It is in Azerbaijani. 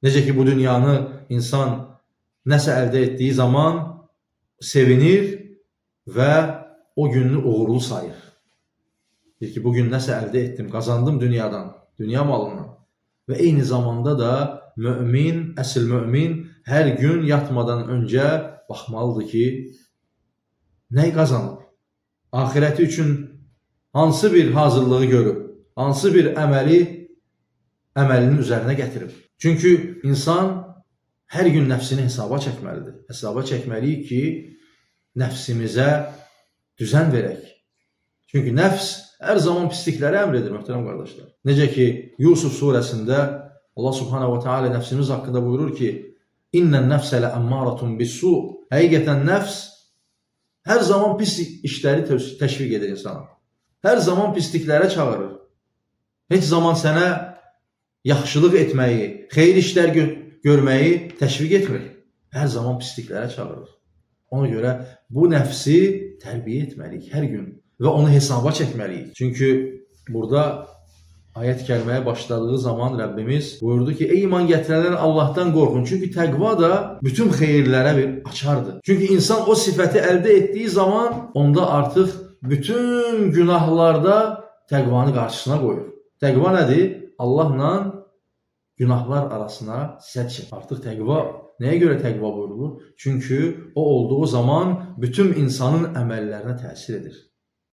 Necə ki, bu dünyanı insan nəsə əldə etdiyi zaman sevinir və o gününü uğurlu sayır. Deyir ki, bugün nəsə əldə etdim, qazandım dünyadan, dünya malından. Və eyni zamanda da mümin, əsl mümin hər gün yatmadan öncə baxmalıdır ki, nəyi qazanıb? Ahirəti üçün hansı bir hazırlığı görüb, hansı bir əməlinin üzərinə gətirib. Çünki insan hər gün nəfsini hesaba çəkməlidir. Hesaba çəkməliyik ki, nəfsimizə düzən verək. Çünki nəfs hər zaman pislikləri əmr edir, möhtərəm qardaşlar. Necə ki, Yusuf surəsində Allah subhanahu wa ta'ala nəfsimiz haqqında buyurur ki, İnnən nəfsə ləəmmaratun bis-su. Həqiqətən nəfs hər zaman pis işləri təşviq edir insana. Hər zaman pisliklərə çağırır. Heç zaman sənə yaxşılıq etməyi, xeyir işlər görməyi təşviq etmir. Hər zaman pisliklərə çağırır. Ona görə bu nəfsi tərbiyə etməliyik hər gün və onu hesaba çəkməliyik. Çünki burada ayət gəlməyə başladığı zaman Rəbbimiz buyurdu ki, ey iman gətirənlər Allahdan qorxun. Çünki təqva da bütün xeyirlərə bir açardır. Çünki insan o sifəti əldə etdiyi zaman onda artıq bütün günahlarda təqvanı qarşısına qoyur. Təqva nədir? Allahla günahlar arasına sədd çəkir. Artıq təqva, nəyə görə təqva buyurulur? Çünki o olduğu zaman bütün insanın əməllərinə təsir edir.